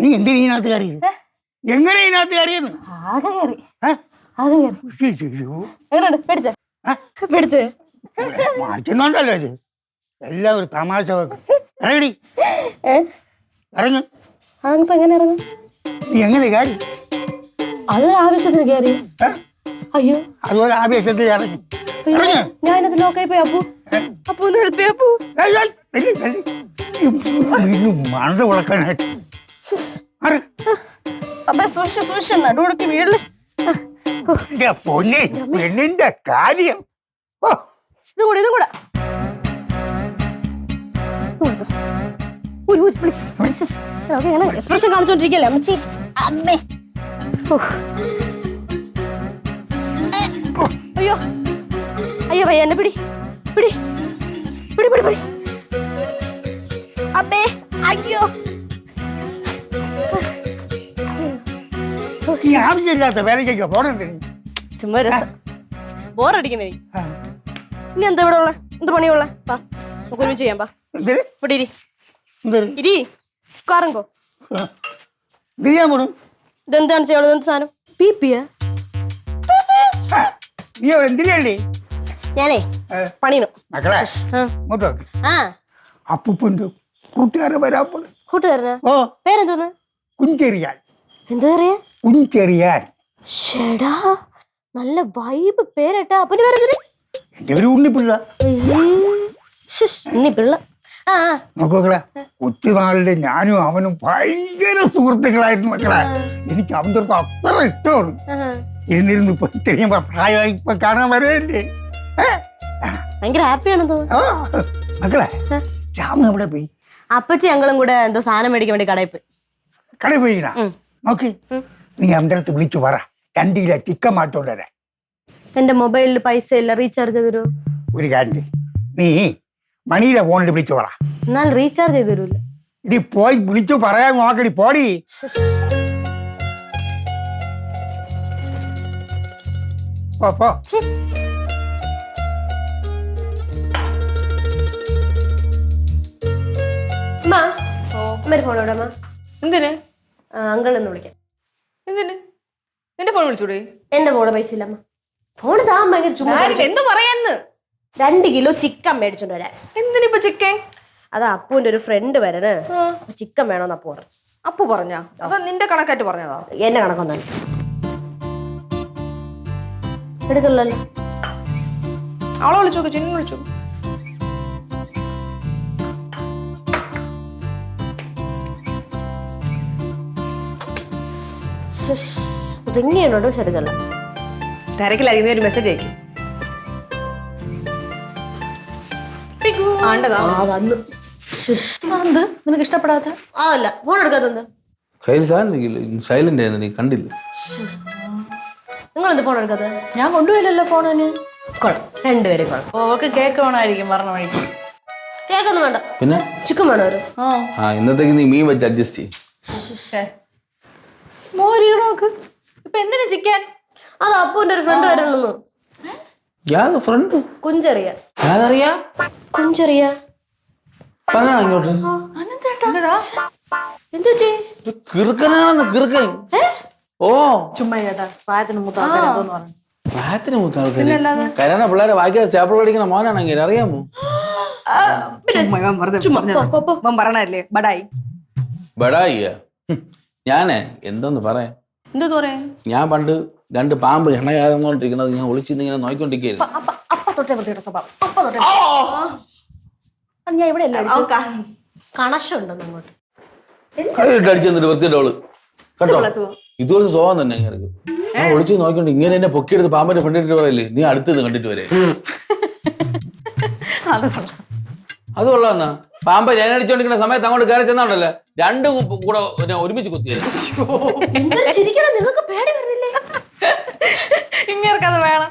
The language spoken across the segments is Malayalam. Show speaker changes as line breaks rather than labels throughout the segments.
നീ എന്തിനാ ഇതിനകത്ത് കയറിയത്? എങ്ങനെ ഇതിനകത്ത് കയറിയെന്ന്? മാറ്റുന്നുണ്ടല്ലോ ഇത് എല്ലാം ഒരു തമാശ വെക്കും. ഇറങ്ങടി, ഇറങ്ങ്.
അതിപ്പോ എങ്ങനെ ഇറങ്ങും?
നീ എങ്ങനെ കയറി?
അതൊരു ആവേശത്തിന് കയറി. അയ്യോ,
അതുപോലെ ആവേശത്തിൽ ഇറങ്ങി. ഇറങ്ങ്.
ഞാനത് ലോക്കായി പോയി. അപ്പു ഒന്ന് ഹെൽപ്പ് ചെയ്യപ്പൂ.
മണത് കൊടുക്കാനായിട്ട്
സൂക്ഷിച്ച് നടുവടക്കി വീഴല്ലേ.
പൊന്നെ പെണ്ണിന്റെ കാര്യം.
ഇതും കൂടെ എക്സ്പ്രഷൻ കാണിച്ചോണ്ടിരിക്കല്ലേ അമ്മച്ചി. അമ്മേ, അയ്യോ അയ്യോ ഭയ്യ, എന്നെ പിടി പിടി പിടി പിടി പിടി. അമ്മേ, അയ്യോ.
ആവശ്യമില്ലാത്ത വേലയ്ക്കൊക്കെ പോണെന്തിന്?
ചുമ്മാ രസം, ബോറടിക്കണേ. ഇനി എന്താ ഇവിടെ ഉള്ള എന്ത് പണിയുള്ള? നമുക്ക് ഒരുമിച്ച് ചെയ്യാം. ഇവിടെ ഇരി, കാറങ്കോ. ഇതെന്താണ് ചെയ്യാനുള്ളത്? എന്ത് സാധനം?
എന്തിനല്ലേ?
ഞാനേ പണിയണു.
മക്കളെ അപ്പൂപ്പന്റെ കൂട്ടുകാരെ വരാൻ പോണു.
കൂട്ടുകാരനാ?
ഓ,
പേരെന്തോന്ന്?
കുഞ്ചെറിയാൻ.
എന്താ പറയാ?
കുഞ്ചെറിയാൻ.
ഷെടാ, നല്ല വൈബ് പേരട്ടാ. അപ്പന് പേരെന്തിന്?
എന്റെ പേര് ഉണ്ണിപ്പിള്ള.
ഉണ്ണിപ്പിള്ള.
മക്കളെ, കൊച്ചുനാളില് ഞാനും അവനും ഭയങ്കര സുഹൃത്തുക്കളായിരുന്നു മക്കളെ. എനിക്ക് അവൻ്റെ അടുത്ത് അത്ര ഇഷ്ടമാണ്. ഇരുന്നിരുന്ന് ഇപ്പൊ ഇത്രയും പ്രായമായി ഇപ്പൊ കാണാൻ വരെയല്ലേ.
ഭയങ്കര ഹാപ്പിയാണെന്ന് തോന്നുന്നു.
മക്കളെ, രാമൻ എവിടെ പോയി?
അപ്പച്ചി ഞങ്ങളും കൂടെ എന്തോ സാധനം മേടിക്കാൻ വേണ്ടി കടയിൽ പോയി.
കടയിൽ പോയിനാ? നോക്ക്, നീ അവൻ്റെ അടുത്ത് വിളിച്ചു പറ 2 കിലോ ചിക്കൻ മാറ്റോണ്ട് വരാൻ.
എന്റെ മൊബൈലിൽ പൈസ ഇല്ല, റീചാർജ് ചെയ്ത് തരുമോ?
ഒരു കാര്യം, നീ മണിയുടെ ഫോണിൽ വിളിച്ചു പറ.
എന്നാൽ റീചാർജ് ചെയ്ത് തരൂല്ല.
ഇടി പോയി വിളിച്ചു പറയാൻ നോക്കടി, പോടി. പോ.
ഫോണോടമ്മ
എന്തിന്?
അങ്കിളെന്ന് വിളിക്കാം.
എന്തിന്? നിന്റെ ഫോൺ വിളിച്ചൂടെ?
എന്റെ ഫോണ് പൈസ ഇല്ലമ്മ. ഫോൺ താൻ ഭയങ്കര ചുമ്മാ.
എന്ത് പറയാന്ന്?
2 കിലോ ചിക്കൻ മേടിച്ചോണ്ട് വരാൻ.
എന്തിനിപ്പൊ ചിക്കൻ?
അതാ അപ്പുവിന്റെ ഒരു ഫ്രണ്ട് വരണ്, ചിക്കൻ വേണോന്ന് അപ്പു പറഞ്ഞു.
അപ്പു പറഞ്ഞാ? അതോ നിന്റെ കണക്കായിട്ട് പറഞ്ഞതാ?
എന്റെ കണക്കൊന്നല്ല. എടുക്കല്ലോ.
അവളെ വിളിച്ചോക്ക്, ചിന്നു വിളിച്ചു.
റിങ് ചെയ്യണോട്ടോ, ശരിക്കല്ല.
തിരക്കിലായിരിക്കുന്ന ഒരു മെസ്സേജ് അയക്കും.
നിനക്ക് ഇഷ്ടപ്പെടാത്ത അതല്ല ഫോൺ എടുക്കാത്തത്.
സൈലന്റ് ആയിരുന്നു, നീ കണ്ടില്ല?
നിങ്ങൾ എന്ത് ഫോൺ എടുക്കാത്ത?
ഞാൻ കൊണ്ടുപോയില്ലല്ലോ ഫോണിന്.
രണ്ടുപേരും കൊള്ളാം.
ഓക്ക് കേക്ക് വേണമായിരിക്കും പറഞ്ഞ വഴിക്ക്.
കേക്കൊന്നും വേണ്ട,
പിന്നെ
ചിക്കൻ വേണോ?
ഇന്നത്തേക്ക് നീ മീൻ വെച്ച് അഡ്ജസ്റ്റ് ചെയ്യും.
മോരികളൊക്കെ ഇപ്പൊ എന്തിനാ ചിക്കൻ?
അത് അപ്പുവിന്റെ ഒരു ഫ്രണ്ട് വരണു.
ഫ്രണ്ട്
കുഞ്ചെറിയ. കുഞ്ചെറിയ
ഇങ്ങോട്ട് കിറുക്കനാണെന്ന്. കിറുക്കൻ? ഓ,
ചുമ്മാ ചേട്ടാ, പ്രായത്തിന് മൂത്ത ആൾക്കാരെന്തോന്ന് പറഞ്ഞു.
പ്രായത്തിന് മൂത്ത ആൾക്കാര് കല്യാണ പിള്ളേരെ വായിക്കാതെ സ്റ്റാപ്പിൾ പഠിക്കുന്ന മോനാണെങ്കിൽ അറിയാമോ?
പറഞ്ഞല്ലേ ബടായി.
ബടായിയാ? ഞാനേ എന്തോന്ന് പറയാ.
എന്തോന്ന് പറയാ?
ഞാൻ പണ്ട് 2 പാമ്പ് എണ്ണയാകുന്നോണ്ടിരിക്കുന്നത് ഞാൻ ഒളിച്ചിന്ന് ഇങ്ങനെ നോക്കിക്കൊണ്ടിരിക്കുന്നു.
ഞാൻ ഇവിടെ കണശുണ്ടോ അങ്ങോട്ട്
അടിച്ചെന്നിട്ട് വൃത്തിട്ടോള് കേട്ടോ. ഇതുപോലെ സ്വഭാവം തന്നെ ഇങ്ങനെ ഞാൻ ഒളിച്ച് നോക്കിക്കൊണ്ട് ഇങ്ങനെ എന്നെ പൊക്കിയെടുത്ത് പാമ്പിന്റെ ഫ്രണ്ടിട്ട് പറയല്ലേ, നീ അടുത്തത് കണ്ടിട്ട് വരെ. അത് കൊള്ളാന്നാ. പാമ്പ ഞാൻ അടിച്ചോണ്ടിരിക്കുന്ന സമയത്ത് അങ്ങോട്ട് കയറി ചെന്നാണ്ടല്ലോ 2 കൂടെ ഒരുമിച്ച് കുത്തിയത്.
ഇങ്ങനത് വേണം.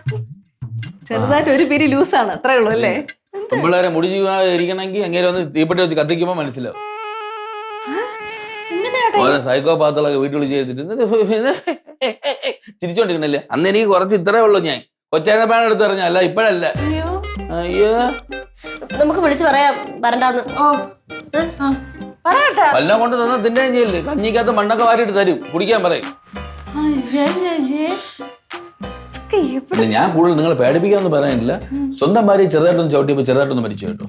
ചെറുതായിട്ട് ഒരു പിരി ലൂസാണ്, അത്രേ ഉള്ളൂ അല്ലേ?
പിള്ളേരെ മുടി ഇരിക്കണമെങ്കിൽ അങ്ങനെ ഒന്ന് തീപ്പെട്ടി വെച്ച് കത്തിക്കുമ്പോ മനസ്സിലാവും. ഓരോ സൈക്കോപാത്തുകളൊക്കെ വീട്ടിൽ വിളിച്ച് ചെയ്തിട്ട് ചിരിച്ചോണ്ടിരിക്കണല്ലേ. അന്ന് എനിക്ക് കുറച്ച് ഇത്രേ ഉള്ളൂ. ഞാൻ കൊച്ചായ പാൻ എടുത്ത് അറിഞ്ഞല്ല, ഇപ്പഴല്ല. അയ്യോ,
നമുക്ക് വിളിച്ചു പറയാം വരണ്ടാന്ന്.
പറയട്ടെ
വല്ലതും കൊണ്ട് തന്നാ തിന്നുകയും ചെയ്യില്ലേ. കഞ്ഞിക്കകത്ത് മണ്ണൊക്കെ വാരിയിട്ട് തരും, കുടിക്കാൻ പറയും. പിന്നെ ഞാൻ കൂടുതൽ നിങ്ങളെ പേടിപ്പിക്കാന്ന് പറയാനില്ല. സ്വന്തം ഭാര്യ ചെറുതായിട്ടൊന്ന് ചവിട്ടിയപ്പോ ചെറുതായിട്ടൊന്ന് മരിച്ചു കേട്ടോ.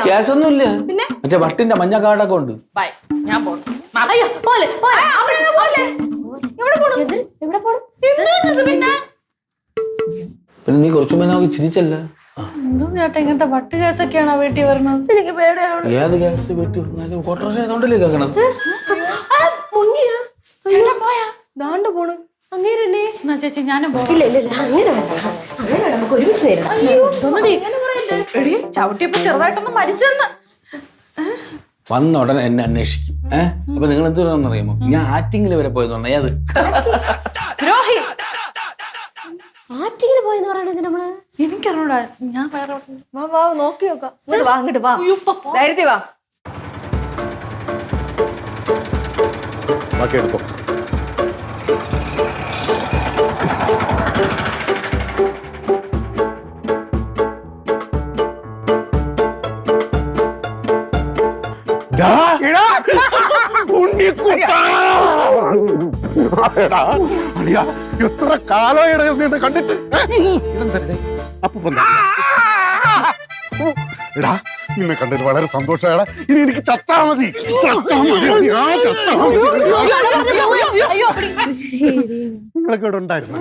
കേസൊന്നുമില്ല, മറ്റേ വട്ടിന്റെ മഞ്ഞ കാർഡൊക്കെ ഉണ്ട്.
ബൈ, ഞാൻ പോണു.
അയ്യോ പോലെ എവിടെ പോണു? എവിടെ പോണു?
പിന്നെ
പിന്നെ നീ കുറച്ചു മുന്നേ നമുക്ക് ചിരിച്ചല്ല.
എന്തോ ചേട്ടാ ഇങ്ങനത്തെ വട്ട് കേസൊക്കെയാണോ വീട്ടിൽ വരുന്നത്?
എനിക്ക് പേടിയാണ്.
ഏത് ഗ്യാസ് വീട്ടിൽ ഓട്ടോറിക്ഷ സൗണ്ടല്ലേ കേൾക്കണത്?
മുങ്ങിയാ
ചേട്ടാ പോയാ
ദാണ്ട് പോണു. അങ്ങേരല്ലേ?
എന്നാ ചേച്ചി ഞാനും പോകാം.
ഇല്ല ഇല്ല ഇല്ല അങ്ങനെ വേണ്ട. അങ്ങനെ വേണ്ട, നമുക്ക് ഒരുമിച്ച് നേരിടാം.
എടി ചവിട്ടിയപ്പോ ചെറുതായിട്ടൊന്ന് മരിച്ചെന്ന്.
വന്ന ഉടനെ എന്നെ അന്വേഷിക്കും. അപ്പൊ നിങ്ങൾ എന്തുവാണെന്ന് അറിയുമോ? ഞാൻ ആറ്റിങ്ങിൽ വരെ പോയെന്ന് പറഞ്ഞാൽ ഏത്
ദ്രോഹി.
ആറ്റിങ്ങിന് പോയെന്ന് പറയണത് നമ്മള്.
എനിക്കറിഞ്ഞൂടാ, ഞാൻ വേറെ
വാ വാ നോക്കി നോക്കാം. ഇങ്ങോട്ട് വാ, അങ്ങോട്ട് വാ, ധൈര്യത്തിൽ വാ.
ബാക്കി എടുത്തോ.
എത്ര കാലം ഇടയിൽ കണ്ടിട്ട്
എടാ നിന്നെ കണ്ടിട്ട് വളരെ സന്തോഷമാണ്. ഇനി എനിക്ക് ചത്താ മതി. നിങ്ങളൊക്കെ ഇവിടെ ഉണ്ടായിരുന്നു.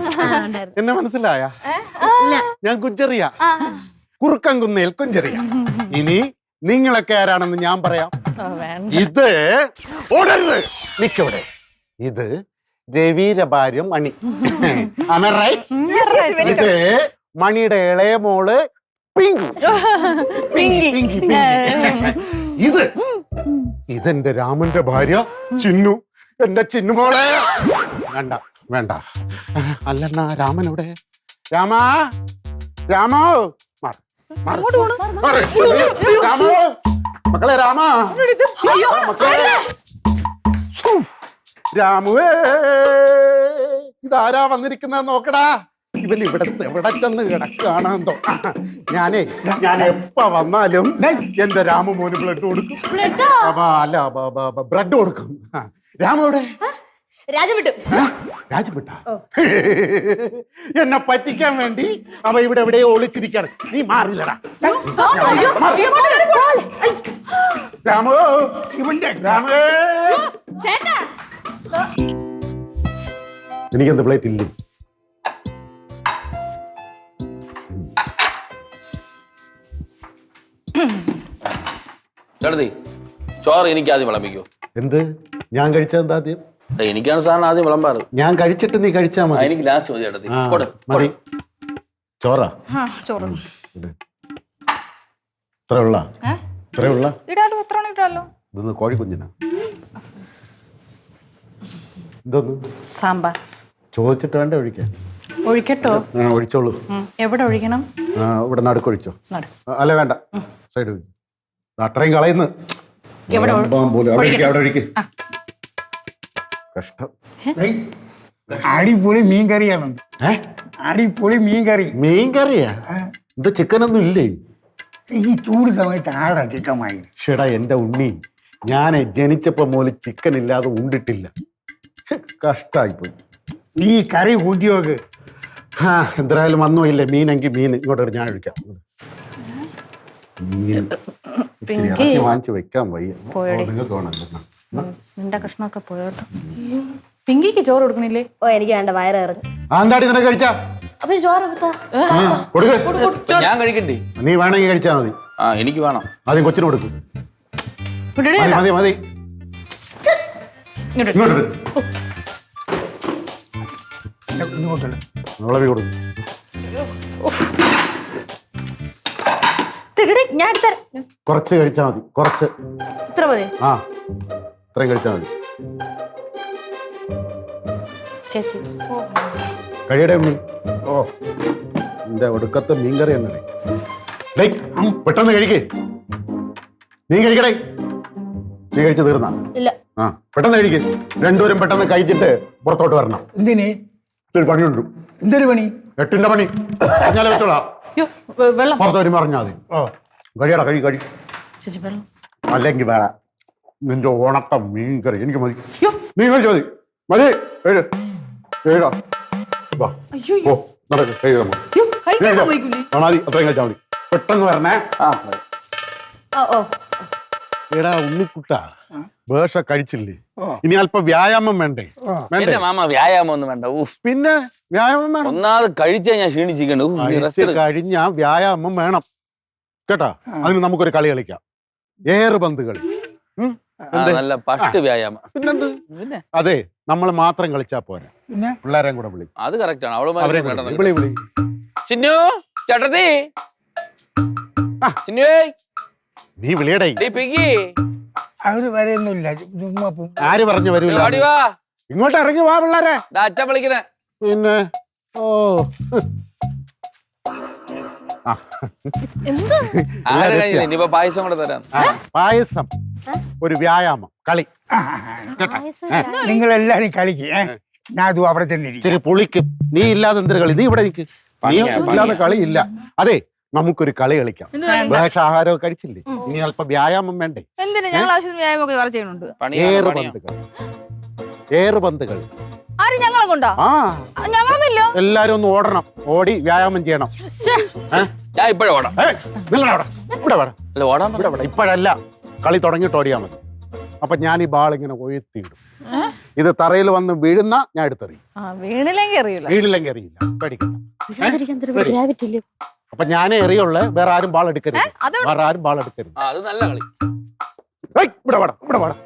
എന്നെ മനസ്സിലായ? ഞാൻ കുഞ്ചെറിയ, കുറുക്കൻകുന്നേൽ കുഞ്ചെറിയ. ഇനി നിങ്ങളൊക്കെ ആരാണെന്ന് ഞാൻ പറയാം. ഇത് ഓടരുത്, നിക്കവിടെ. ഇത് രവിയുടെ ഭാര്യ മണി. ഇത് മണിയുടെ ഇളയ മോള് ഇതെന്റെ രാമന്റെ ഭാര്യ ചിന്നു, എന്റെ ചിന്നുമോളെ. വേണ്ട വേണ്ട, അല്ലെന്നാ രാമനോടെ. രാമാ, രാമോ, രാമോ, മക്കളെ രാമാ, രാമുവേ, ഇതാരാ വന്നിരിക്കുന്ന നോക്കടാ. ഇവൻ എവിടെ ചെന്ന് കിടക്കാണെന്തോ. ഞാൻ എപ്പ വന്നാലും എന്റെ രാമു മോന് ബ്ലഡ് കൊടുക്കും. അല്ല ബ്രെഡ് കൊടുക്കും. രാമോടെ രാജവിട്ട എന്നെ പറ്റിക്കാൻ വേണ്ടി അവ ഇവിടെ എവിടെയോ ഒളിച്ചിരിക്കാണ്. നീ മാറില്ലടാ രാമോ. രാമേ, എനിക്കെന്ത് പ്ലേറ്റ് ഇല്ലേ?
ചേട്ടത്തി ചോറ് എനിക്ക് ആദ്യം വിളമ്പിക്കോ.
എന്ത്? ഞാൻ കഴിച്ചത് ആദ്യം?
എനിക്കാണ് സാറിന് ആദ്യം വിളമ്പാറ്.
ഞാൻ കഴിച്ചിട്ട് നീ കഴിച്ചാ മതി.
എനിക്ക് ലാസ്റ്റ് മതി ചേട്ടത്തി.
മതി. ചോറാ?
ചോറ്
ഇത്രയുള്ള
ഇടാലോ, എത്ര ഇടാലോ.
ഇതൊന്ന് കോഴിക്കുഞ്ഞിനാ. ഇതൊന്ന്
സാമ്പാർ
ചോദിച്ചിട്ട് വേണ്ട ഒഴിക്കാൻ.
ഒഴിക്കട്ടോ?
ഒഴിച്ചോളൂ.
എവിടെ ഒഴിക്കണം?
ഇവിടെ നടുക്കൊഴിച്ചോ. അല്ല വേണ്ട, സൈഡ് ഒഴിച്ചു. അത്രയും കളയുന്നു പോലും. അവിടെ ഒഴിക്ക്. കഷ്ടം.
അടിപൊളി മീൻ കറിയാണ്. അടിപൊളി മീൻ കറി.
മീൻ കറിയാ? ഇത് ചിക്കനൊന്നും ഇല്ലേ?
ഈ ചൂട് സമയത്ത് ആടാ ചിക്കൻ വാങ്ങി.
ഷെടാ എന്റെ ഉണ്ണി, ഞാൻ ജനിച്ചപ്പോ മുതൽ ചിക്കൻ ഇല്ലാതെ ഉണ്ടിട്ടില്ല. കഷ്ടായിപ്പോയി.
നീ കറി കൂട്ടി നോക്ക്.
എന്തായാലും വന്നോ ഇല്ലേ? മീനെങ്കിൽ മീൻ ഇങ്ങോട്ട് ഞാൻ ഒഴിക്കാം. വാങ്ങിച്ചു വെക്കാൻ വയ്യ. നിങ്ങൾക്ക് വേണമല്ലോ.
നിന്റെ കഷ്ണമൊക്കെ പോയോട്ടോ. പിങ്കിക്ക് ചോറ് കൊടുക്കണില്ലേ?
ഓ എനിക്ക് വേണ്ട, വയറ് ഇറങ്ങി.
എന്താടി നിനക്ക് കഴിച്ചാ?
അപ്പൊ ചോറ്
ഞാൻ കഴിക്കണ്ടേ?
നീ വേണമെങ്കിൽ കഴിച്ചാ മതി.
എനിക്ക് വേണം.
ആദ്യം കൊച്ചിന് കൊടുക്കും. മതി മതി. വിളവി കൊടുക്കും.
ഞാൻ
കുറച്ച് കഴിച്ചാ മതി. കുറച്ച്.
ഇത്ര മതി?
ഇത്രയും കഴിച്ചാ മതി.
ചേച്ചി
കഴിയടേ ഉണ്ണി. എന്റെ ഒടുക്കത്തെ മീൻകറി തന്നെ. പെട്ടെന്ന് കഴിക്കേ. നീ കഴിക്കടേ. നീ കഴിച്ച് തീർന്നാ?
ഇല്ല.
പെട്ടെന്ന് കഴിക്ക്. രണ്ടുപേരും പെട്ടെന്ന് കഴിച്ചിട്ട് പുറത്തോട്ട് വരണം.
എന്തിന്?
പണിയുണ്ട്.
എന്തൊരു പണി?
8ന്റെ പണി. പറഞ്ഞാലേ പറ്റോളാം.
വെള്ളം
പുറത്ത് വരും പറഞ്ഞാൽ മതി. കഴിയടാ കഴി
ചേച്ചി വെള്ളം.
അല്ലെങ്കിൽ വേണം നിന്റെ ഉണക്കം മീൻ കറി എനിക്ക് മതി നീ കഴിച്ചു മതി മതി കഴിയടാ വാ ഓ നടക്ക് കഴിയാം
കഴിക്കാൻ സമ്മതിക്കൂലേ?
മതി അത്രയും കഴിച്ചാൽ മതി പെട്ടെന്ന് വരണേ
ഓ
എടാ ഉണ്ണിക്കുട്ട വേഷ കഴിച്ചില്ലേ ഇനി അല്പം വ്യായാമം വേണ്ടേ വേണ്ടേ
എന്റെ മാമ വ്യായാമം ഒന്നും വേണ്ട
പിന്നെ വ്യായാമം വേണം
ഒന്നാമത് കഴിച്ചാ ഞാൻ ക്ഷീണിച്ചിരിക്കണ്ടു
കഴിഞ്ഞ വ്യായാമം വേണം കേട്ടാ അതിന് നമുക്കൊരു കളി കളിക്കാം ഏറുപന്ത് കളി
നല്ല പഷ്ട് വ്യായാമം
പിന്നെന്ത്
പിന്നെ
അതെ നമ്മൾ മാത്രം കളിച്ചാ പോരാ
പിന്നെ
പിള്ളേരെയും കൂടെ വിളി
അത് കറക്റ്റ് ആണ്
അവരെ
അവള്
വിളി വിളി
ചിന്നു ചേട്ടത്തി
ആ.
ചിന്നുവേ
നീ വിളിയടേ
ഡീ പിഗി
അവര് വരെയൊന്നുമില്ല ചുമ്മാ പോവും.
ആര് പറഞ്ഞു വരൂല
ഓടി വാ
ഇങ്ങോട്ട് ഇറങ്ങി വാ പിള്ളേരെ
ദാ അച്ഛൻ വിളിക്കണേ
പിന്നെ ഓ ആ.
ആരെ കഴിഞ്ഞില്ല ഇനിയിപ്പോ പായസം കൂടെ തരാം
ആ, പായസം ഒരു വ്യായാമം കളി
ആ, നിങ്ങളെല്ലാരും കളിക്ക് ഞാൻ അതും അവിടെ ചെന്നിരിക്കും.
ഇച്ചിരി പുളിക്കും നീ ഇല്ലാതെ എന്തൊരു കളി നീ ഇവിടെ നിൽക്ക് നീ ഇല്ലാതെ കളിയില്ല അതെ നമുക്കൊരു കളി കളിക്കാം വേഷാഹാരമൊക്കെ കഴിച്ചില്ലേ ഇനി അല്പം വ്യായാമം വേണ്ടേ
എന്തിനാ ഞങ്ങൾ ആവശ്യത്തിന് വ്യായാമമൊക്കെ വേറെ ചെയ്യുന്നുണ്ട്.
ഏറുപന്ത് കളി ഏറുപന്ത് കളി
ആരും ഞങ്ങളെ കൊണ്ടാ?
ആ
ഞങ്ങളൊന്നുമില്ല.
എല്ലാരും ഒന്ന് ഓടണം ഓടി വ്യായാമം ചെയ്യണം
ഞാൻ ഇപ്പോഴും ഓടാം
നില്ലടാ അവിടെ. ഇവിടെ വേണം
അല്ല ഓടാൻ
ഇവിടെ വേണം ഇപ്പോഴല്ല കളി തുടങ്ങിയിട്ട് ഓടിയാൽ മതി അപ്പൊ ഞാൻ ഈ ബാൾ ഇങ്ങനെ ഉയർത്തിയിടും ഇത് തറയിൽ വന്ന് വീഴുന്ന ഞാൻ എടുത്തെറിയും
വീണില്ലെങ്കിൽ അറിയില്ല.
വീണില്ലെങ്കിൽ അറിയില്ല പേടിക്കണ്ട
ഗ്രാവിറ്റി ഇല്ലേ?
അപ്പൊ ഞാനേ എറിയുള്ളൂ വേറെ ആരും ബാൾ എടുക്കരുത് വേറെ ആരും ബാൾ എടുക്കരുത്
ആ അത് നല്ല കളി
ഏയ്, ഇവിടെ വേണം ഇവിടെ വേണം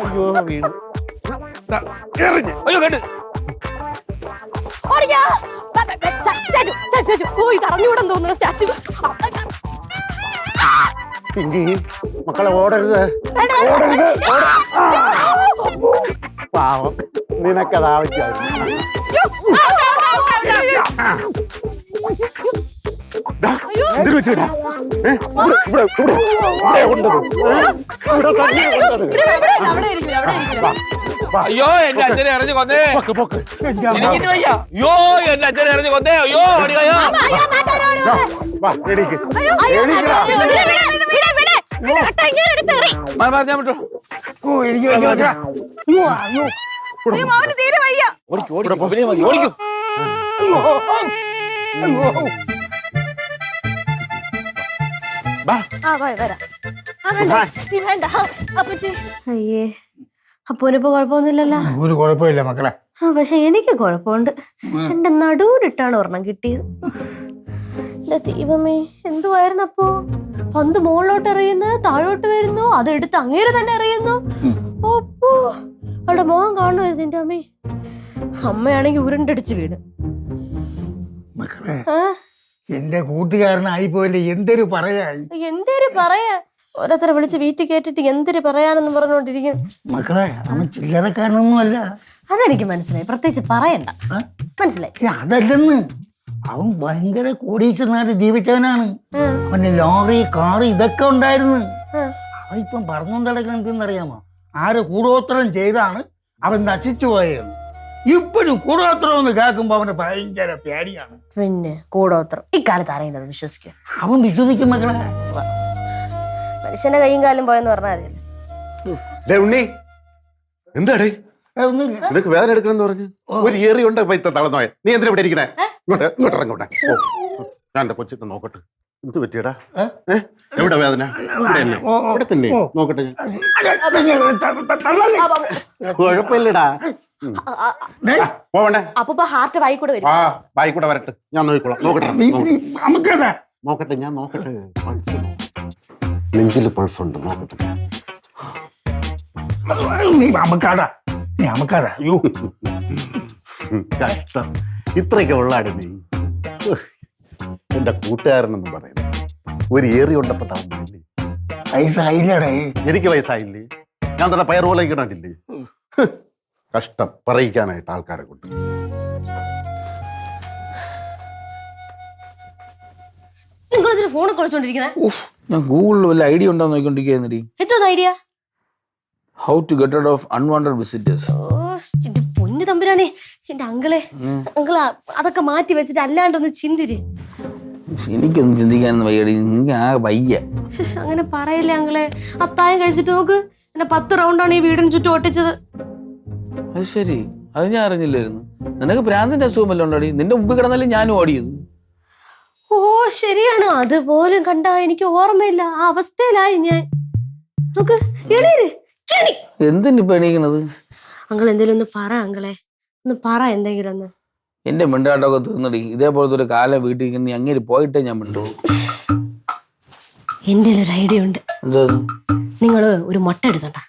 അയ്യോ വീണു എറിഞ്ഞ്
അയ്യോ കേട്ട്
ഓടിക്കാ. Statue, statue. ഓ, ഇത് അറിഞ്ഞുകൂടെന്ന് തോന്നുന്നു സ്റ്റാച്ചു.
പിങ്കി മക്കളെ ഓടരുത് പാവം നിനക്കത് ആവശ്യമായിരുന്നു എന്തിനു വെച്ചിടാ ഇവിടെ കൊണ്ടത് ഇവിടെ തന്നെ കൊണ്ടത്
അവിടെ ഇരിക്കില്ല, അവിടെ ഇരിക്കില്ല.
അയ്യോ എന്റെ അച്ഛനെ എറിഞ്ഞു കൊന്നേ
പോക്ക് പോക്ക്
എനിക്കിനി വയ്യ അയ്യോ എന്റെ അച്ഛനെ എറിഞ്ഞു കൊന്നേ അയ്യോ ഓടിക്കയോ
വാ എണീക്ക്
ഞാൻ വിട്ടു
ഓ എനിക്ക് വലിയ വെച്ചാ. അയ്യോ അയ്യോ
അവന് തീരെ വയ്യ.
ഓടിക്കും ഓടിക്കും ഇവനെ മതി ഓടിക്കും
അയ്യോ അയ്യോ
വരാം. വേണ്ട അപ്പച്ചി. അയ്യേ അപ്പോനിപ്പോ കുഴപ്പമൊന്നുമില്ലല്ലോ?
ഒരു കുഴപ്പമില്ല മക്കളെ.
പക്ഷെ എനിക്ക് കുഴപ്പമുണ്ട്. എന്റെ നടുവിലിട്ടാണ് ഒരെണ്ണം കിട്ടിയത്. എന്റെ ദൈവമേ, എന്തുവായിരുന്നു അപ്പോ? പന്ത് മുകളിലോട്ട് എറിയുന്നു, താഴോട്ട് വരുന്നു, അതെടുത്ത് അങ്ങേര് തന്നെ എറിയുന്നു. ഓപ്പോ അവിടെ മോഹം കാണുമായിരുന്നു എന്റെ അമ്മേ. അമ്മയാണെങ്കി ഉരുണ്ടടിച്ച് വീണ്.
മക്കളെ എന്റെ കൂട്ടുകാരനായി പോയില്ലേ, എന്തൊരു പറയായി.
എന്തൊരു പറയാ, ഓരോരുത്തരെ വിളിച്ച് വീട്ടിൽ കേട്ടിട്ട് എന്തൊരു പറയാനെന്ന് പറഞ്ഞോണ്ടിരിക്കും.
മക്കളെ അവൻ ചില്ലറക്കാരനൊന്നും അല്ല.
അതെനിക്ക് മനസ്സിലായി, പ്രത്യേകിച്ച് പറയണ്ട. മനസ്സിലായി.
അതല്ലെന്ന്, അവൻ ഭയങ്കര കോടീശ്വരനായിട്ട് ജീവിച്ചവനാണ്. അവന് ലോറി കാറ് ഇതൊക്കെ ഉണ്ടായിരുന്നു. അവൻ ഇപ്പം പറഞ്ഞുകൊണ്ട് നടക്കുന്നത് എന്തെന്നറിയാമോ? ആര് കൂടോത്രം ചെയ്താണ് അവൻ നശിച്ചു പോയെന്ന്. ഇപ്പോഴും കൂടോത്രം എന്ന് കേൾക്കുമ്പോ അവന് ഭയങ്കര പേടിയാണ്.
പിന്നെ കൂടോത്രം ഇക്കാലത്ത് അറിയുന്നത് വിശ്വസിക്കും.
അവൻ വിശ്വസിക്കും മക്കളെ.
മനുഷ്യന്റെ കൈയും കാലും പോയെന്ന് പറഞ്ഞാൽ മതി.
ഉണ്ണി എന്താടേ
ഒന്നുമില്ല.
നിനക്ക് വേദന എടുക്കണമെന്ന് പറഞ്ഞു ഒരു ഏറി ഉണ്ട് ഇപ്പൊ ഇത്ര തളർന്നോയെ. നീ എന്തിനാ ഇവിടെ ഇരിക്കണേ? ഇങ്ങോട്ട് ഇങ്ങോട്ട് ഇറങ്ങോട്ടെ. ഓ ഞാൻ എന്റെ കൊച്ചിട്ട് നോക്കട്ടെ എന്ത് പറ്റിയടാ? എവിടെ വേദന? ഇവിടെ തന്നെ ഇവിടെ തന്നെ നോക്കട്ടെ. കുഴപ്പമില്ലടാ പോവണ്ടേ?
അപ്പൊ ഹാർട്ട് വായിക്കൂടെ വരും.
ആ ബായിക്കൂടെ വരട്ടെ, ഞാൻ നോക്കിക്കോളാം. നോക്കട്ടെ
നമുക്കതാ
നോക്കട്ടെ ഞാൻ നോക്കട്ടെ. പൾസ് നെഞ്ചിൽ പൾസ് ഉണ്ട്, നോക്കട്ടെ.
നീ നമുക്കാടാ, നീ നമുക്കാടാ. അയ്യോ
കഷ്ടം, ഇത്രയൊക്കെ ഉള്ളാട് നീ. എന്റെ കൂട്ടുകാരനെന്ന് പറയുന്നത് ഒരു ഏറി ഉണ്ടപ്പോ താമസില്ലേ?
വയസ്സായില്ലടേ.
എനിക്ക് വയസ്സായില്ലേ? ഞാൻ തന്നെ പയർ പോലെ കിടന്നില്ലേ? കഷ്ടം പറയിക്കാനായിട്ട് ആൾക്കാരെ കൊണ്ട്.
നിങ്ങൾ ഫോണിൽ കളിച്ചോണ്ടിരിക്കണേ?
ഞാൻ ഗൂഗിളിൽ വല്ല ഐഡിയ ഉണ്ടോ നോക്കിക്കൊണ്ടിരിക്കുന്നടി.
എന്തോന്ന് idea?
How to get rid of unwanted visitors.
പൊന്നു തമ്പുരാനെ എന്റെ അങ്കിളെ അതൊക്കെ മാറ്റി വെച്ചിട്ട് അല്ലാണ്ടൊന്ന് ചിന്തിര്.
എനിക്കൊന്നും ചിന്തിക്കാനൊന്നും വയ്യടി, നിങ്ങൾക്ക് ആ വയ്യ.
അങ്ങനെ പറയല്ലേ അങ്കിളെ. അത്തായം കഴിച്ചിട്ട് നോക്ക്, എന്നെ 10 റൗണ്ടാണ് ഈ വീടിന് ചുറ്റും ഒട്ടിച്ചത്.
അത് ശരി, അത് ഞാൻ അറിഞ്ഞില്ലായിരുന്നു. നിനക്ക് ഭ്രാന്തിന്റെ അസുഖം വല്ലതും ഉണ്ടോടി? നിന്റെ മുമ്പിൽ കിടന്നല്ലേ ഞാനും ഓടിയത്.
ഓ ശരിയാണ്, അതുപോലും കണ്ട എനിക്ക് ഓർമ്മയില്ല. ആ അവസ്ഥയിലായി ഞാൻ. നോക്ക്
എന്തിനിപ്പൊ എണീക്കണത്?
അങ്കിൾ എന്തെങ്കിലും ഒന്ന് പറ അങ്കിളെ, ഒന്ന് പറ എന്തെങ്കിലും ഒന്ന്.
എന്റെ മിണ്ടാട്ടമൊക്കെ തീർന്നടി. ഇതേപോലത്തെ ഒരു കാലം വീട്ടിൽ നീ അങ്ങനെ പോയിട്ടേ ഞാൻ മിണ്ടു.
എന്റെ ഒരു ഐഡിയ ഉണ്ട്.
എന്താ?
നിങ്ങള് ഒരു മുട്ട എടുത്തോണ്ട.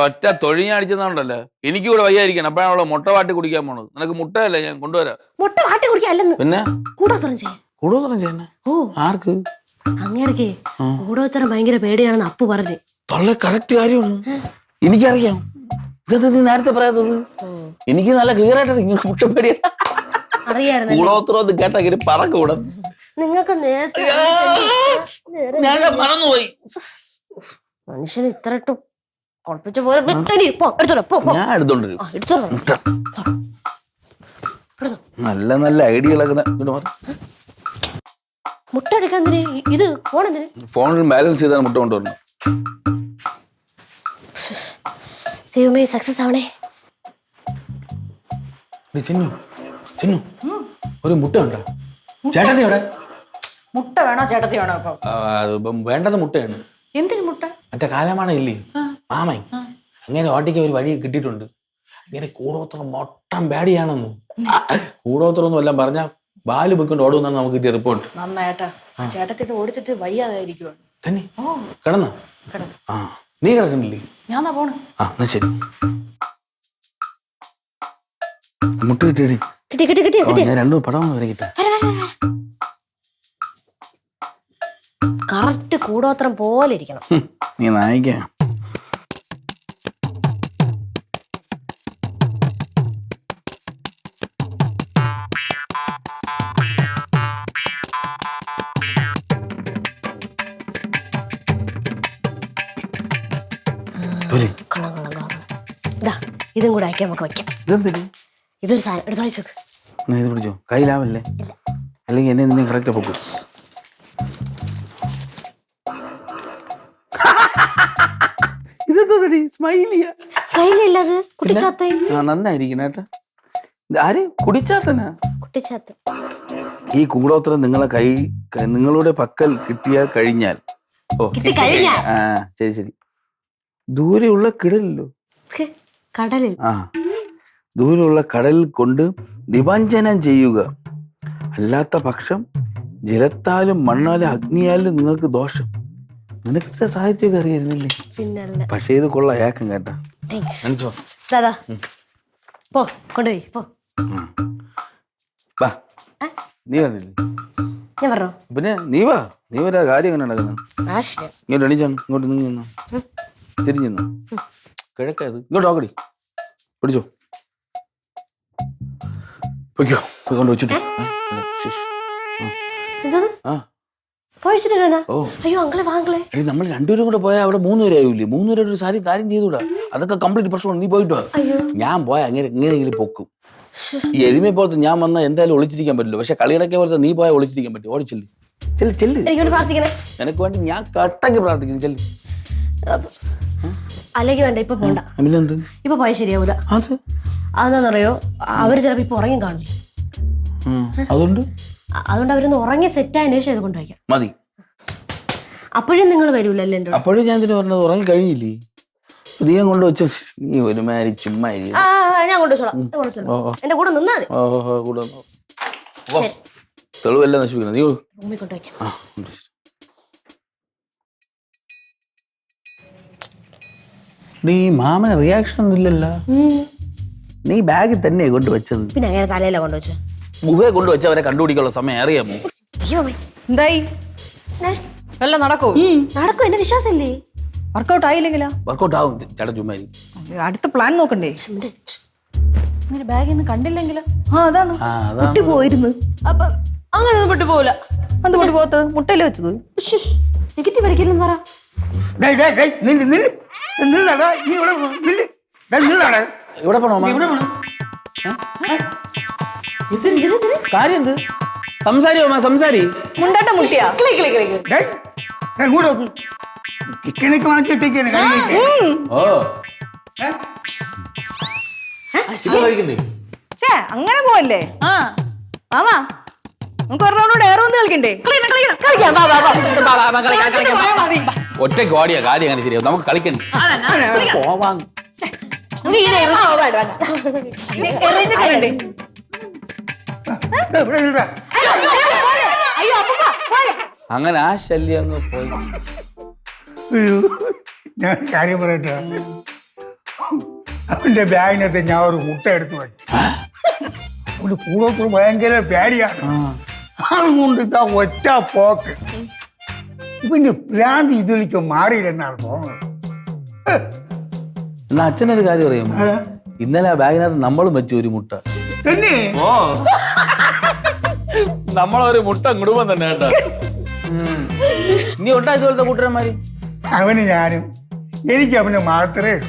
ഒറ്റ തൊഴിഞ്ഞടിച്ചതുകൊണ്ടല്ലേ എനിക്ക് ഇവിടെ വയ്യായിരിക്കണം. അപ്പോഴാണല്ലോ മുട്ട വാട്ടി കുടിക്കാൻ പോണത്. നിനക്ക് മുട്ടയല്ലേ ഞാൻ കൊണ്ടുവരാം.
മുട്ട വാട്ടി കുടിക്കല്ലെന്ന്,
പിന്നെ
കൂടോത്രം ചെയ്യാൻ.
കൂടുതലും ചെയ്യുന്നേ?
ഓ
ആർക്ക്?
അങ്ങേർക്ക് കൂടോത്രം ഭയങ്കര പേടിയാണെന്ന് അപ്പു പറഞ്ഞു.
തൊള്ള കറക്റ്റ് കാര്യമാണ്, എനിക്കറിയാം. ഇതെന്താ നീ നേരത്തെ പറയാത്തത്? എനിക്ക് നല്ല ക്ലിയർ ആയിട്ട് ഇങ്ങനെ മുട്ട പേടിയ
അറിയായിരുന്നു.
കൂടോത്രം കേട്ടാ ഇങ്ങനെ പറക്കൂടെ.
നിങ്ങൾക്ക് നേരത്തെ
ഞാൻ മറന്നുപോയി.
മനുഷ്യന് ഇത്ര കുഴപ്പിച്ച പോലെ
ഞാൻ എടുത്തോണ്ടിരും. നല്ല നല്ല ഐഡിയകളൊക്കെ
മുട്ട എടുക്കാൻ ഇത് ഫോണെന്തിന്?
ഫോണിൽ ബാലൻസ് ചെയ്താണ് മുട്ട കൊണ്ടുവരണം.
ദൈവമേ സക്സസ് ആവണേ.
ചിന്നു ചിന്നു ഒരു മുട്ട ഉണ്ടോ? ചേട്ടത്തി എവിടെ?
മുട്ട വേണോ ചേട്ടത്തി വേണോ?
ഇപ്പം വേണ്ടത് മുട്ടയാണ്.
എന്തിനു മുട്ട?
മറ്റേ കാലമാണ ഇല്ലേ മാമൻ, അങ്ങനെ ഓട്ടിക്ക് ഒരു വഴി കിട്ടിയിട്ടുണ്ട്. ഇങ്ങനെ കൂടോത്രം മൊട്ടം ബാഡിയാണെന്ന്. കൂടോത്രം ഒന്നും എല്ലാം പറഞ്ഞാൽ ബാല് പോയിക്കൊണ്ട് ഓടുമെന്നാണ് നമുക്ക് കിട്ടിയ റിപ്പോർട്ട്.
നന്നായിട്ടാ ചേട്ടത്തിട്ട് ഓടിച്ചിട്ട് വയ്യാതായിരിക്കുവാണ്.
തന്നെ കിടന്ന? ആ നീ കിടക്കണില്ലേ?
ഞാൻ പോണ്.
ആ എന്നാ ശരി. മുട്ട കിട്ടിയടി. ഞാൻ 2 പടം വരക്കിട്ട.
കറക്റ്റ് കൂടോത്രം പോലെ ഇരിക്കണം.
നീ നായിക്ക.
ഇതും കൂടെ ആക്കി നമുക്ക് വെക്കാം.
ഇതെന്തിന്?
ഇതൊരു സാധനം എടുത്ത് വായിച്ചു നോക്ക്.
ഇത് പിടിച്ചോ, കയ്യിലാവല്ലേ, അല്ലെങ്കിൽ എന്നെ നിന്നെ കറക്റ്റ് പൊക്കും. ഇതെന്താ സ്മൈലിയാ?
സ്മൈലി അല്ലത് കുട്ടിച്ചാത്ത.
ആ നന്നായിരിക്കണം കേട്ടാ. ആര്? കുടിച്ചാത്തനാ?
കുട്ടിച്ചാത്ത.
ഈ കൂടോത്രം നിങ്ങളുടെ പക്കൽ കിട്ടിയാൽ കഴിഞ്ഞാൽ, ഓ ആ ശരി ശരി, ദൂരെയുള്ള കിടലിലോ?
കടലിൽ.
ആ ദൂരെയുള്ള കടലിൽ കൊണ്ട് നിമഞ്ജനം ചെയ്യുക. അല്ലാത്ത പക്ഷം ജലത്താലും മണ്ണാലും അഗ്നിയാലും നിങ്ങൾക്ക് ദോഷം. നിനക്ക് ഇത്ര സാഹിത്യമൊക്കെ അറിയായിരുന്നില്ലേ?
പിന്നല്ല.
പക്ഷേ ഇത് കൊള്ള ഏക്കം കേട്ടാ.
പോ കൊണ്ടുപോയി പോ.
വാ, നീ പറഞ്ഞില്ലേ?
ഞാൻ പറഞ്ഞോ?
പിന്നെ നീ വാ, നീ വരാ. കാര്യം എങ്ങനെ നടക്കുന്നത്? ഇങ്ങോട്ട് എണീച്ചാണ്, ഇങ്ങോട്ട് നീങ്ങി തിരിഞ്ഞു കിഴക്കായത്. ഇങ്ങോട്ട് നോക്കടി, പിടിച്ചോ, പൊയ്ക്കോ, പോയി കൊണ്ട് വെച്ചിട്ട്.
അയ്യോ അങ്ങളെ വാങ്ങളെ.
എടി നമ്മൾ 2 പേരും കൂടെ പോയാൽ അവിടെ 3 പേരായൂല്ലേ? 3 പേരുടെ ഒരു സാരി കാര്യം ചെയ്തൂടാ. അതൊക്കെ കംപ്ലീറ്റ് പ്രശ്നമാണ്. നീ പോയിട്ടോ. ഞാൻ പോയാൽ എങ്ങനെയെങ്കിലും പൊക്കും. ഈ എരുമയെ പോലത്തെ ഞാൻ വന്നാൽ എന്തായാലും ഒളിച്ചിരിക്കാൻ പറ്റില്ല. പക്ഷെ കളിയിടക്കെ പോലത്തെ നീ പോയാൽ ഒളിച്ചിരിക്കാൻ പറ്റും. ഓടിച്ചില്ലേ, ചെല്ല് ചെല്ല്. നിനക്ക് വേണ്ടി ഞാൻ കട്ടക്ക് പ്രാർത്ഥിക്കുന്നു. ചെല്ല്.
അല്ലെങ്കിൽ വേണ്ട, ഇപ്പൊ പോണ്ട. ഇപ്പൊ പോയാൽ ശരിയാവൂല. അതെന്താന്നറിയോ, അവര് ചിലപ്പോ ഇപ്പൊ ഉറങ്ങി കാണില്ല. അതുകൊണ്ട് അവരൊന്ന് ഉറങ്ങി സെറ്റായതിനു ശേഷം ഇത് കൊണ്ടുപോയിക്കാം.
മതി.
അപ്പോഴും നിങ്ങൾ വരൂലല്ലേ?
അപ്പോഴും ഞാൻ ഇതിന് പറഞ്ഞത് ഉറങ്ങി കഴിഞ്ഞില്ലേ? അധികം കൊണ്ട് വെച്ച നീ ഒരുമാതിരി ചുമ്മാ.
ഞാൻ കൊണ്ടുവച്ചോളാം. എന്റെ കൂടെ നിന്നാ മതി.
തെളിവെല്ലാം നശിപ്പിക്കണം. നീ
റൂമിൽ കൊണ്ടുവയ്ക്കാം.
നീ മാമന് റിയാക്ഷൻ ഒന്നും ഇല്ലല്ലോ. നീ ബാഗിൽ തന്നെ കൊണ്ടുവച്ചത്.
പിന്നെ അങ്ങനെ തലയില കൊണ്ടുവച്ചു.
മുഖേ കൊണ്ടുവച്ച അവരെ കണ്ടുപിടിക്കാനുള്ള സമയം അറിയാമോ?
എന്തായി വല്ല നടക്കൂ?
നടക്കും, എന്റെ വിശ്വാസല്ലേ.
വർക്കൗട്ട് ആയില്ലെങ്കിലോ?
വർക്കൗട്ട് ആവും. ചേട്ടാ ചുമ്മാ.
അടുത്ത പ്ലാൻ നോക്കണ്ടേ? ബാഗിൽ നിന്ന് കണ്ടില്ലെങ്കിലോ? അതാണ്
പൊട്ടി പോയിരുന്നു.
അപ്പൊ അങ്ങനെ ഒന്നും പൊട്ടി പോവില്ല. എന്ത് പൊട്ടി പോകത്തത്? മുട്ടയില് വെച്ചത്.
നെഗറ്റീവ് അടിക്കില്ലെന്ന് പറ.
ഇവിടെ പോണോ? കാര്യം എന്ത്? സംസാരിക്കോ സംസാരി.
മുണ്ടാട്ട മുട്ടിയാ
ഡേയ്, ഇങ്ങോട്ട് നോക്ക്. ചിക്കനൊക്കെ വാങ്ങിച്ചിട്ടേക്കാണ് കഴിക്കേ.
ഓ ഇത് കഴിക്കണ്ടേ?
ഛേ അങ്ങനെ പോവല്ലേ മാമാ നമുക്ക് ഒരു റൗണ്ട് എയർ വന്ന് കളിക്കണ്ടേ കളിക്കാം വാ, വാ, വാ. പോയാ മതി.
ഒറ്റയ്ക്ക് ഓടിയ കാര്യം അങ്ങനെ ശരിയാവും. നമുക്ക് കളിക്കണ്ടേ? പോവാൻ
നമുക്ക് ഈ എറിഞ്ഞ് കളിക്കണ്ടേ?
ഇവിടെ ഇരുടാ.
അയ്യോ അപ്പൂപ്പ, പോലെ.
അങ്ങനെ ആ ശല്യം അങ്ങ് പോയി.
അയ്യോ, ഞാൻ ഒരു കാര്യം പറയട്ടെ. അവന്റെ ബാഗിനകത്ത് ഞാൻ ഒരു മുട്ട എടുത്ത് വെച്ചു. അവന് കൂടോത്ത് ഭയങ്കര പേടിയാണ്. അതുകൊണ്ട് ഇതാ ഒറ്റ പോക്ക്. ഇവന്റെ ഭ്രാന്തി ഇതിലേക്ക് മാറിയില്ലെന്നാണ് തോന്നുന്നത്.
എന്നാ അച്ഛനൊരു കാര്യം അറിയാമോ? ഇന്നലെ ആ ബാഗിനകത്ത് നമ്മളും വെച്ചു ഒരു മുട്ട.
തന്നെ
ഓ നമ്മളൊരു മുട്ട കുടുംബം തന്നെ കേട്ടോ. നീ ഒട്ടാ ഇതുപോലത്തെ കൂട്ടരന്മാര്?
അവന് ഞാനും എനിക്ക് അവന് മാത്രമേ ഉള്ളൂ.